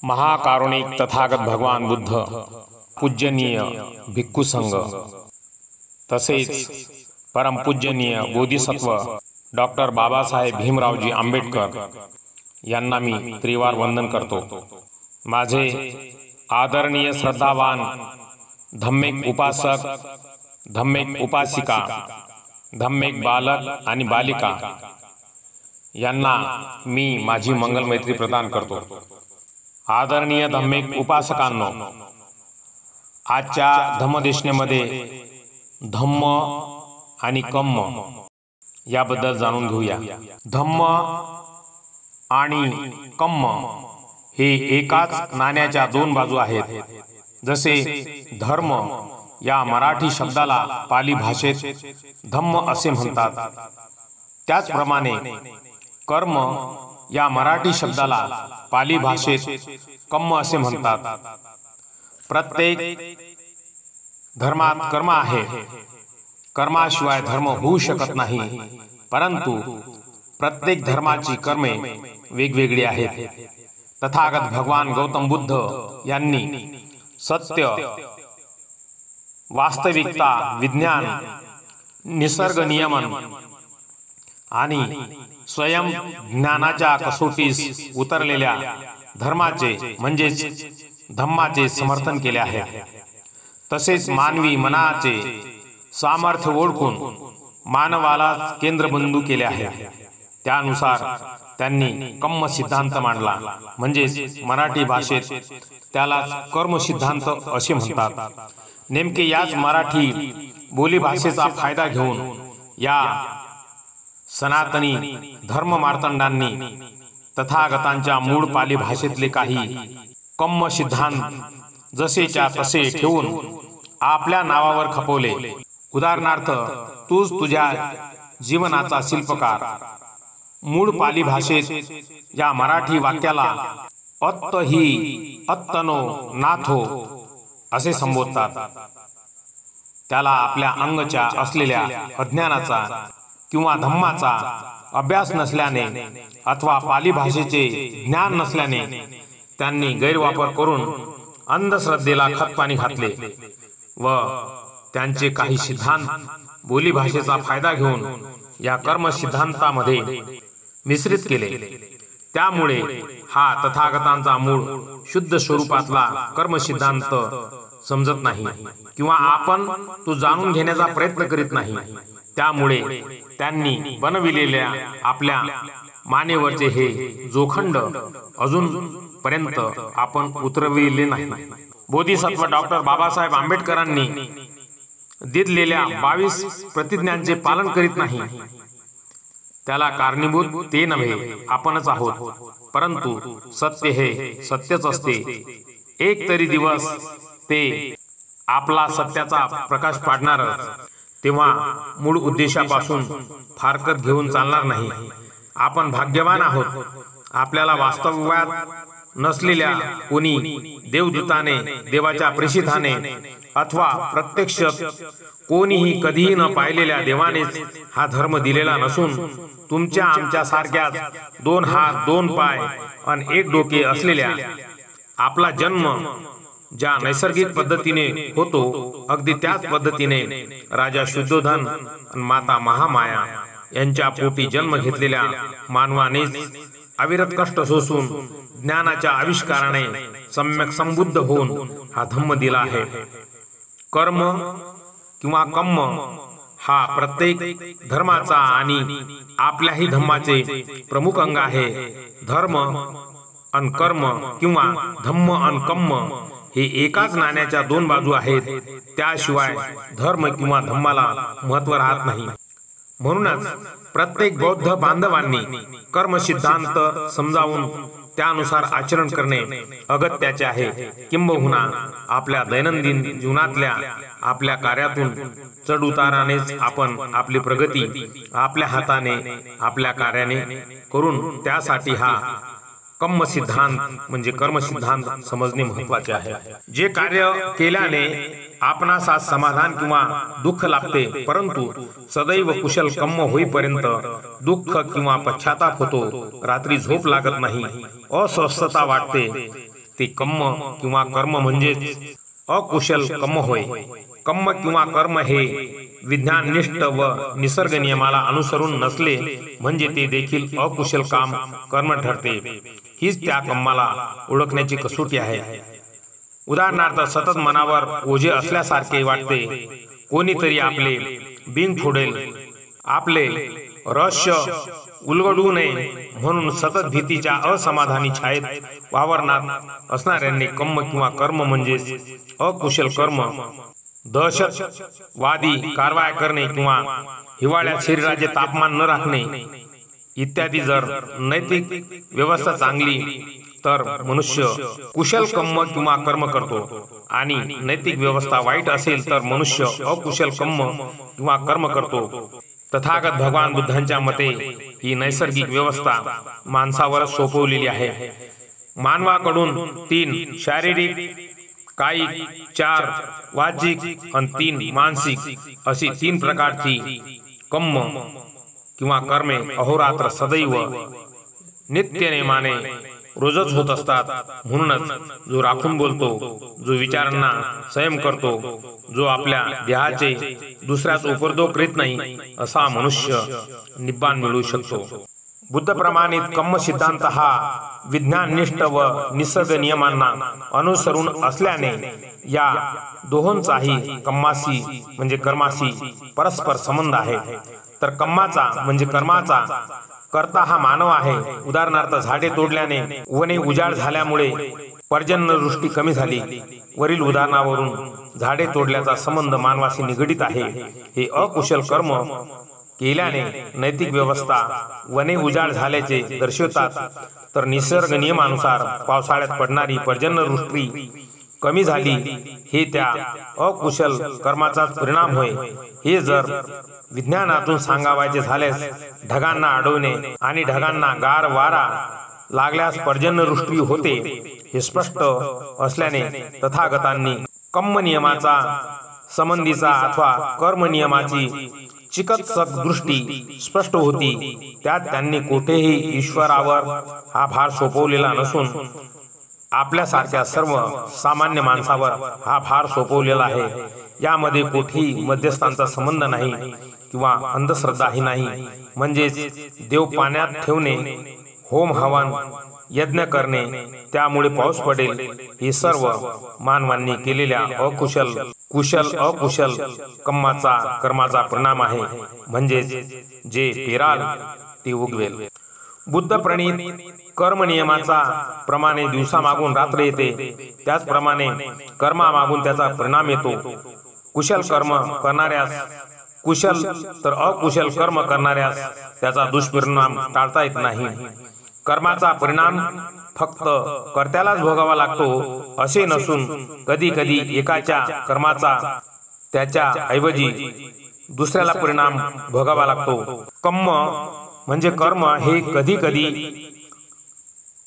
महाकारुणिक तथागत भगवान बुद्ध, पूजनीय भिक्खू संघ, तसेच परमपूजनीय बोधिसत्व डॉक्टर बाबासाहेब भीमरावजी आंबेडकर यांना मी त्रिवार वंदन करतो। माझे आदरणीय श्रद्धावान धम्मिक उपासक, धम्मिक उपासिका, धम्मिक बालक आणि बालिका यांना मी माझी मंगल मैत्री प्रदान करतो। आदरणीय धम्मिक उपासकांनो, आजच्या धम्मदेशनेमध्ये धम्म आणि कम्म याबद्दल जाणून घेऊया। धम्म आणि कम्म हे एकाच नाण्याच्या दोन बाजू आहेत। जसे धर्म या मराठी शब्दाला पाली भाषेत धम्म असे म्हणतात, त्याचप्रमाणे कर्म या मराठी शब्दाला पाली भाषेत कम्म असे म्हणतात। प्रत्येक धर्मात कर्म आहे, कर्माशिवाय धर्म होऊ शकत नाही, परंतु प्रत्येक धर्माची कर्मे वेगवेगळी आहेत। तथागत भगवान गौतम बुद्ध यांनी सत्य, वास्तविकता, विज्ञान, निसर्ग नियमन आणि स्वयं ज्ञानाच्या कसोटीस उतरलेल्या धर्माचे म्हणजेच धम्माचे समर्थन केले आहे। तसेच मानवी मनाचे सामर्थ्य ओळखून मानवाला केंद्रबिंदू केले आहे। त्यानुसार त्यांनी कम्म सिद्धांत मांडला, म्हणजेच मराठी भाषेत त्याला कर्म सिद्धांत असे म्हणतात। नेमके याच मराठी बोली भाषेचा फायदा घेऊन या सनातनी धर्म मार्तंडांनी तथागतांच्या मूळ पाली भाषेतले काही कम्म सिद्धांत जसेच्या तसे ठेवून आपल्या नावावर खपवले। उदाहरणार्थ, तूच तुझ्या जीवनाचा शिल्पकार। मूळ पाली भाषेत या मराठी वाक्याला अत्त ही अत्तनो नाथो असे संबोधतात। त्याला आपल्या अंगच्या असलेल्या अज्ञानाचा किंवा धम्माचा अभ्यास नसल्याने अथवा पाली भाषेचे ज्ञान नसल्याने त्यांनी गैरवापर करून अंधश्रद्धेला खतपाणी घातले व त्यांचे काही सिद्धांत बोली भाषेचा फायदा घेऊन या कर्म सिद्धांतामध्ये मिश्रित केले। त्यामुळे हा तथागतांचा मूळ शुद्ध स्वरूपातला कर्म सिद्धांत समजत नाही किंवा आपण तो जाणून घेण्याचा प्रयत्न करीत नाही। त्यामुळे त्यांनी बनविलेल्या आपल्या मानेवरचे हे जोखंड अजूनपर्यंत आपण उतरविले नाही। बोधिसत्व डॉक्टर बाबासाहेब आंबेडकरांनी दिलेल्या 22 प्रतिज्ञांचे पालन करीत नाही, त्याला कारणीभूत ते नव्हे आपणच आहोत। परंतु सत्य हे सत्यच असते। एक तरी दिवस ते आपला सत्याचा प्रकाश पाडणारच, तेव्हा मूळ उद्देशापासून फारकत घेऊन चालणार नाही। आपण भाग्यवान आहोत, आपल्याला वास्तव्यात नसलेल्या कोणी देवदूताने, देवाच्या प्रेषिताने अथवा प्रत्यक्ष कोणीही कधीही न पाहिलेल्या देवानेच हा धर्म दिलेला नसून तुमच्या आमच्या सारख्याच 2 हात, 2 पाय आणि 1 डोके असलेल्या आपला जन्म ज्या नैसर्गिक पद्धतीने होतो, अगदी त्याच पद्धतीने राजा शुद्धोधन आणि माता महामाया यांच्या पोटी जन्म घेतलेल्या मानवानेच अविरत कष्ट सोसून ज्ञानाच्या आविष्काराने सम्यक संबुद्ध होऊन हा धम्म दिला आहे। कर्म किंवा कम्म हा प्रत्येक धर्माचा आणि आपल्याही धम्माचे प्रमुख अंग आहे। धर्म आणि कर्म किंवा धम्म आणि कम्म हे एकाच नाण्याच्या 2 बाजू आहेत। त्याशिवाय धर्म किंवा धम्माला महत्त्व राहत नाही। म्हणूनच प्रत्येक बौद्ध बांधवांनी कर्म सिद्धांत समजावून त्यानुसार आचरण करणे अगत्याचे आहे। किंबहुना आपल्या दैनंदिन जीवनातल्या आपल्या कार्यातून चढउतारानेच आपण आपली प्रगती आपल्या हाताने, आपल्या कार्याने करून त्यासाठी हा कम्म सिद्धांत म्हणजे कर्म सिद्धांत समजणे महत्त्वाचे आहे। जे कार्य केल्याने आपणास समाधान किंवा दुःख लागते, परंतु सदैव कुशल कम्म होईपर्यंत दुःख किंवा पश्चाताप होतो, रात्री झोप लागत नाही, अस्वस्थता वाटते, ते कम्म किंवा कर्म म्हणजेच अकुशल कम्म होय. कम्म किंवा कर्म हे विज्ञाननिष्ठ व निसर्ग नियमाला अनुसरून नसले म्हणजे ते देखील अकुशल काम कर्म ठरते. हीच त्या कम्माला ओळखण्याची कसोटी आहे. उदाहरणार्थ, सतत मनावर ओझे असल्यासारखे वाटते. कोणीतरी आपले बिंग फोडेल. आपले रहस्य उलगडू नये म्हणून सतत भीतीच्या असमाधानी छायेत वावरणार असणाऱ्यांनी कम्म किंवा कर्म म्हणजेच अकुशल कर्म, दहशतवादी कारवाया करणे किंवा हिवाळ्यात शरीराचे तापमान न राखणे इत्यादी. जर नैतिक व्यवस्था चांगली तर मनुष्य कुशल कम्म किंवा कर्म करतो आणि नैतिक व्यवस्था वाईट असेल तर मनुष्य अकुशल कम्म किंवा कर्म करतो. तथागत भगवान बुद्धांच्या मते ही नैसर्गिक व्यवस्था माणसावर सोपवलेली आहे. मानवाकडून 3 शारीरिक, कायिक, 4 वाचिक आणि 3 मानसिक अशी 3 प्रकारची कम्म किंवा कर्मे अहोरात्र सदैव नित्यनेमाने रोजच होत असतात. म्हणूनच जो राखून बोलतो, जो विचारांना संयम करतो, जो आपल्या देहाचे दुसऱ्याच उपद्रव करीत नाही, असा मनुष्य निब्बाण मिळू शकतो. बुद्ध प्रमाणित कम्म सिद्धांत हा विज्ञाननिष्ठ व निसर्ग नियमांना अनुसरून असल्याने या दोहोंचाही कम्माशी म्हणजे कर्माशी परस्पर संबंध आहे. तर कम्माचा म्हणजे कर्माचा कर्ता हा मानव आहे. उदाहरणार्थ, झाडे तोडल्याने वने उजाड झाल्यामुळे पर्जन्यवृष्टी कमी झाली. वरील उदाहरणावरून झाडे तोडल्याचा संबंध मानवाशी निगडित आहे. हे अकुशल कर्म केल्याने नैतिक व्यवस्था वने उजाड झाल्याचे दर्शवतात. तर निसर्ग नियमानुसार पावसाळ्यात पडणारी पर्जन्यवृष्टी कमी झाली हे त्या अकुशल कर्माचाच परिणाम होय. हे जर विज्ञानातून सांगावायचे झाल्यास ढगांना अडवणे आणि ढगांना गार वारा लागल्यास पर्जन्यवृष्टी होते हे स्पष्ट असल्याने तथागतांनी कम्म नियमाचा संबंधीचा अथवा कर्म नियमाची चिकित्सक दृष्टी स्पष्ट होती. त्यात त्यांनी कोठेही ईश्वरावर हा भार सोपवलेला नसून आपल्यासारख्या सर्व सामान्य माणसावर हा भार सोपवलेला आहे. यामध्ये कोठेही मध्यस्थांचा संबंध नाही किंवा अंधश्रद्धाही नाही. म्हणजेच देव पाण्यात ठेवणे, होम हवन, यज्ञ करणे, त्यामुळे पाऊस पडेल, हे सर्व मानवांनी केलेल्या अकुशल कर्माचा परिणाम आहे. म्हणजेच जे पेराल ते उगवेल. बुद्ध प्रणीत कर्म नियमाचा प्रमाणे दिवसामागून रात्र येते, त्याचप्रमाणे कर्मामागून त्याचा परिणाम येतो. कुशल कर्म करणाऱ्यास कुशल तर अकुशल कर्म करणाऱ्यास त्याचा दुष्परिणाम टाळता येत नाही. कर्माचा परिणाम फक्त कर्त्यालाच भोगावा लागतो असे नसून कधी कधी एकाच्या कर्माचा त्याच्या ऐवजी दुसऱ्याला परिणाम भोगावा लागतो. कम्म म्हणजे कर्म हे कधी कधी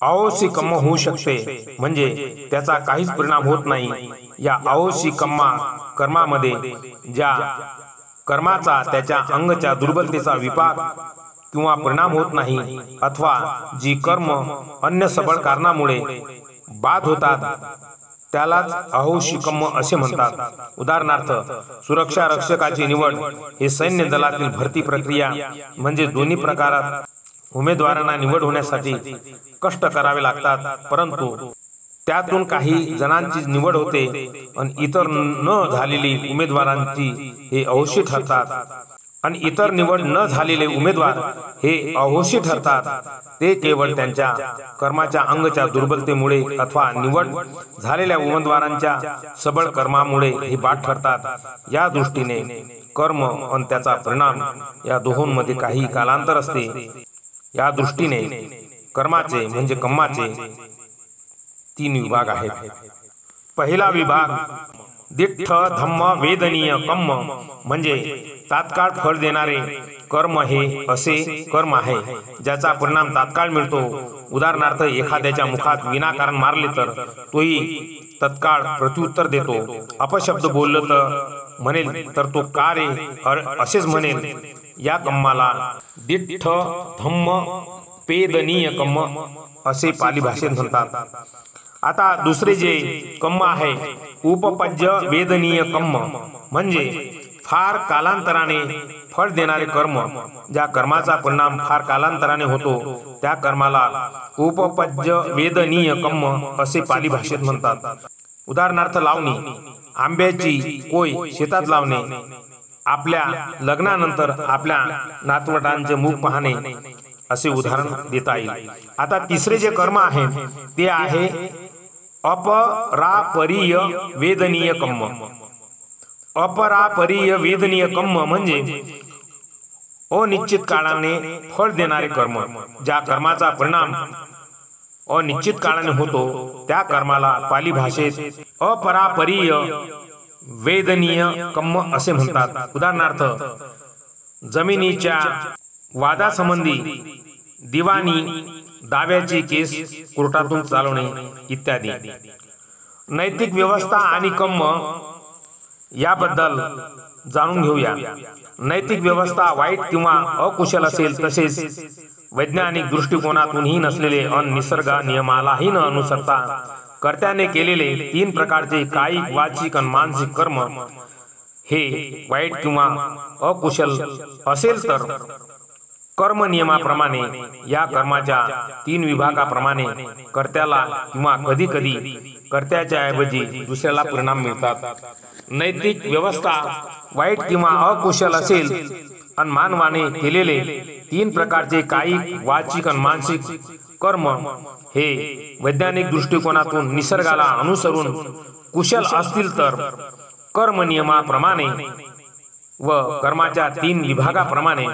अवश्य कम्म होऊ शकते, म्हणजे त्याचा काहीच परिणाम होत नाही. या अवश्य कर्मामध्ये ज्या कर्माचा त्याच्या अंगच्या दुर्बलतेचा विपाक किंवा परिणाम होत नाही, अथवा जी कर्म अन्य सबळ कारणामुळे बाद होतात त्यालाच अहोशी कम्म असे म्हणतात. उदाहरणार्थ, सुरक्षा रक्षकाची निवड हे सैन्य दलातील भरती प्रक्रिया म्हणजे दोन्ही प्रकारात उमेदवारांना निवड होण्यासाठी कष्ट करावे लागतात, परंतु त्यातून काही जणांची निवड होते आणि इतर न झालेली उमेदवारांची हे अहोशी ठरतात. आणि इतर निवड न झालेले उमेदवार हे अहोशी ठरतात. ते केवळ त्यांच्या कर्माच्या अंगच्या दुर्बलतेमुळे अथवा निवड झालेल्या उमेदवारांच्या सबळ कर्मामुळे हे बाद ठरतात. या दृष्टीने कर्म आणि त्याचा परिणाम या दोहोंमध्ये काही कालांतर असते. या दृष्टीने कर्माचे म्हणजे कम्माचे 3 विभाग आहेत. पहिला विभाग दिठ्ठ धम्म वेदनीय कम्म म्हणजे तात्काळ फळ देणारे कर्म हे असे कर्म आहे ज्याचा परिणाम तात्काळ मिळतो. उदाहरणार्थ, एखाद्याच्या मुखात विनाकारण मारले तर तोही तत्काळ प्रत्युत्तर देतो. अपशब्द बोललं तर म्हणेल तर तो का रे असेच म्हणेल. या कम्माला दिठ्ठ धम्म वेदनीय कम्म असे पाली भाषेत म्हणतात. आता दुसरे जे कर्म आहे उपपज्य वेदनीय कर्म म्हणजे फार कालांतराने फळ देणारे कर्म। ज्या कर्माचा परिणाम फार कालांतराने होतो त्या कर्माला उपपज्य वेदनीय कर्म असे पाली भाषेत म्हणतात। उदाहरणार्थ लावणी, आंब्याची कोय शेतात लावणे, आपल्या लग्नानंतर आपल्या नातवंडांचे मुख पाहणे असे उदाहरण देता येईल। आता तिसरे जे कर्म आहे ते आहे अपरापरीय वेदनीय कर्म। अपरापरीय वेदनीय कर्म म्हणजे अनिश्चित काळाने फळ देणारे कर्म। ज्या कर्माचा परिणाम अनिश्चित काळाने होतो त्या कर्माला पाली भाषेत अपरापरीय वेदनीय कर्म असे म्हणतात। उदाहरणार्थ जमिनीच्या वादासंबंधी दिवाणी दाव्याची केस कोर्टातून चालवणे इत्यादी। नैतिक व्यवस्था आणि कर्म याबद्दल जाणून घेऊया। नैतिक व्यवस्था वाईट किंवा अकुशल असेल तसेच वैज्ञानिक दृष्टिकोनातूनही नसलेले अन निसर्ग नियमालाही न अनुसरता कर्त्याने केलेले 3 प्रकारचे कायिक वाचिक आणि मानसिक कर्म हे वाईट किंवा अकुशल असेल तर कर्म नियमाप्रमाणे या कर्माच्या 3 विभागाप्रमाणे कर्त्याला किंवा कधी कधी कर्त्याच्या ऐवजी दुसऱ्याला परिणाम मिळतात। नैतिक व्यवस्था वाईट किंवा अकुशल असेल आणि मानवाने केलेले 3 प्रकारचे कायिक वाचिक आणि मानसिक कर्म हे वैज्ञानिक दृष्टिकोनातून निसर्गाला अनुसरून कुशल असतील तर कर्म नियमाप्रमाणे व कर्माच्या 3 विभागाप्रमाणे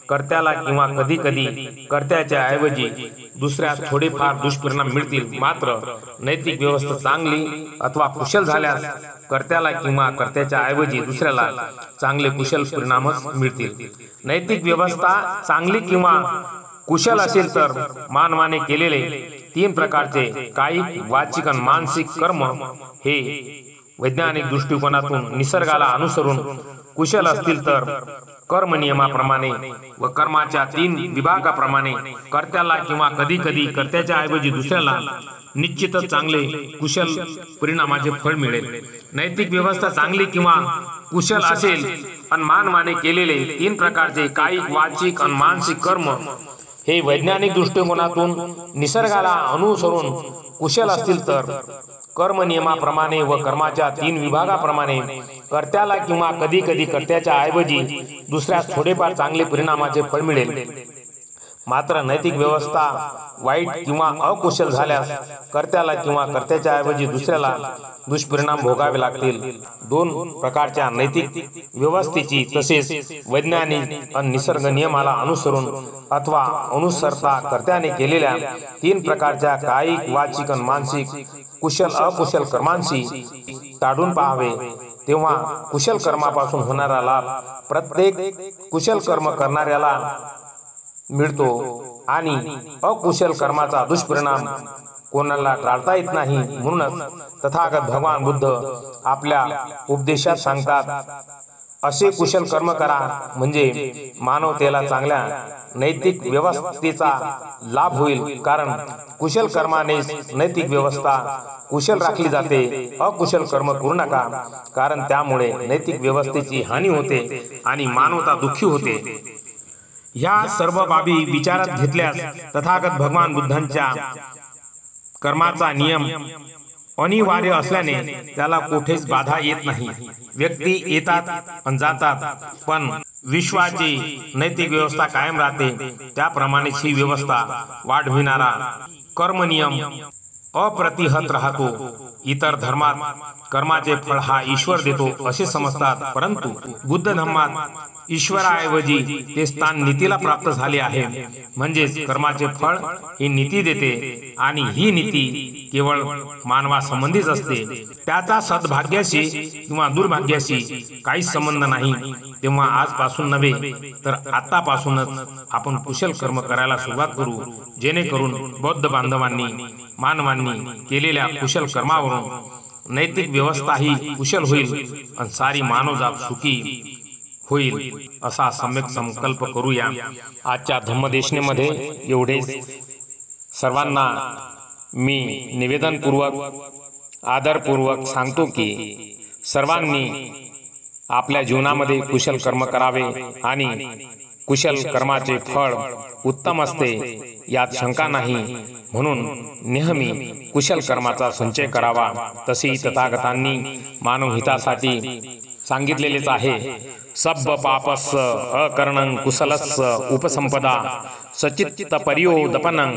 कर्त्याला किंवा कधी कधी कर्त्याच्या ऐवजी दुसऱ्यास थोडेफार दुष्परिणाम मिळतील। मात्र नैतिक व्यवस्था चांगली अथवा कुशल झाल्यास कर्त्याला किंवा कर्त्याच्या ऐवजी दुसऱ्याला चांगले कुशल परिणामच मिळतील। नैतिक व्यवस्था चांगली किंवा कुशल असेल तर मानवाने केलेले 3 प्रकारचे कायिक वाचिक आणि मानसिक कर्म हे वैज्ञानिक दृष्टिकोनातून निसर्गाला अनुसरून कुशल असतील तर कर्म नियमाप्रमाणे व कर्माच्या 3 विभागाप्रमाणे कर्त्याला किंवा कधी कधी कर्त्याच्या ऐवजी दुसऱ्याला निश्चितच चांगले कुशल परिणामाचे फळ मिळेल। नैतिक व्यवस्था चांगली किंवा कुशल असेल आणि मानवाने केलेले 3 प्रकारचे कायिक वाचिक आणि मानसिक कर्म हे वैज्ञानिक दृष्टिकोनातून निसर्गाला अनुसरून कुशल असतील तर कर्म नियमाप्रमाणे व कर्माच्या 3 विभागाप्रमाणे कर्त्याला किंवा कधी कधी कर्त्याच्या ऐवजी दुसऱ्यास थोडेफार चांगले परिणामाचे फळ मिळेल। मात्र नैतिक व्यवस्था वाईट किंवा अकुशल झाल्यास कर्त्याला किंवा कर्त्याच्या ऐवजी दुसऱ्याला दुष्परिणाम भोगावे लागतील। 2 प्रकारच्या नैतिक व्यवस्थेची तसेच वैज्ञानिक आणि निसर्ग नियमाला अनुसरून अथवा अनुसरता कर्त्याने केलेल्या 3 प्रकारच्या कायिक वाचिक आणि मानसिक कुशल अकुशल कर्मांशी ताडून पाहावे, तेव्हा कुशल कर्मापासून होणारा लाभ प्रत्येक कुशल कर्म करणाऱ्याला मिळतो आणि अकुशल कर्माचा दुष्परिणाम कोणाला टाळता येत नाही। म्हणूनच तथागत भगवान बुद्ध आपल्या उपदेशात सांगतात, असे कुशल कर्म करा म्हणजे मानवतेला चांगल्या नैतिक व्यवस्थेचा लाभ होईल। कारण कुशल कर्माने नैतिक व्यवस्था कुशल राखली जाते। अकुशल कर्म करू नका, कारण त्यामुळे नैतिक व्यवस्थेची हानी होते आणि मानवता दुःखी होते। ह्या सर्व बाबी विचारात घेतल्यास तथागत भगवान बुद्धांच्या कर्माचा नियम अनिवार्य असल्याने त्याला कुठेच बाधा येत नाही। व्यक्ती येतात आणि जातात, पण विश्वाची नैतिक व्यवस्था कायम राहते। त्याप्रमाणेच ही व्यवस्था वाढविणारा कर्म नियम अप्रतिहत राहतो। इतर धर्मात कर्माचे फळ हा ईश्वर देतो असे समजतात, परंतु बुद्ध धर्मात ईश्वराऐवजी ते स्थान नीतीला प्राप्त झाले आहे। म्हणजेच कर्माचे फळ ही नीती देते आणि ही नीती केवळ मानवासंबंधीच असते, त्याचा सद्भाग्याशी किंवा दुर्भाग्याशी काहीच संबंध नाही। तेव्हा आजपासून नव्हे तर आतापासूनच आपण कुशल कर्म करायला सुरुवात करू, जेणेकरून बौद्ध बांधवांनी मानवांनी केलेल्या कुशल कर्मावरून नैतिक व्यवस्था ही कुशल होईल आणि सारी मानवजात सुखी होईल असा सम्यक संकल्प करूया। आजच्या धम्मदेशनेमध्ये एवढेच। सर्वांना मी निवेदनपूर्वक आदरपूर्वक सांगतो की सर्वांनी आपल्या जीवनामध्ये कुशल कर्म करावे आणि कुशल कर्माचे फळ उत्तम असते यात शंका नाही। म्हणून नेहमी कुशल कर्माचा संचय करावा। तशी तथागतांनी मानवहितासाठी सांगितलेलेच आहे। सब्ब पापस्स अकर्णं कुशलस्स उपसंपदा सचित्त पर्योदपनं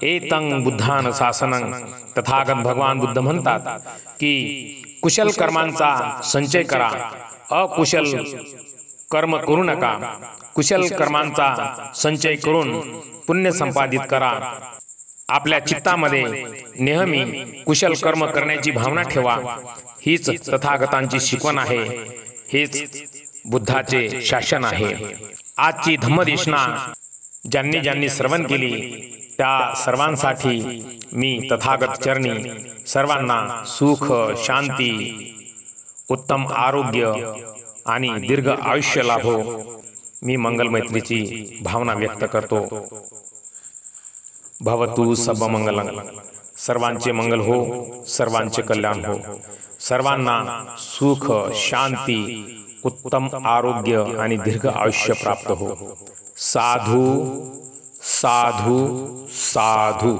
एतं बुद्धान शासनं। तथागत भगवान बुद्ध म्हणतात की कुशल कर्मांचा संचय करा, अकुशल कर्म करू नका। कुशल कर्मांचा संचय करून पुण्य संपादित करा। आपल्या चित्तामध्ये नेहमी कुशल कर्म करण्याची भावना ठेवा। हीच तथागतांची शिकवण आहे, हेच बुद्धाचे शासन आहे। आजची धम्मदेशना ज्यांनी ज्यांनी श्रवण केली त्या सर्वांसाठी मी तथागत चरणी सर्वांना सुख, शांती, उत्तम आरोग्य आणि दीर्घ आयुष्य लाभो, मी मंगल मैत्रीची भावना व्यक्त करतो। भवतु सब मंगलं। सर्वांचे मंगल हो, सर्वांचे कल्याण हो, सर्वांना सुख, शांती, उत्तम आरोग्य आणि दीर्घ आयुष्य प्राप्त हो। साधु साधु साधु।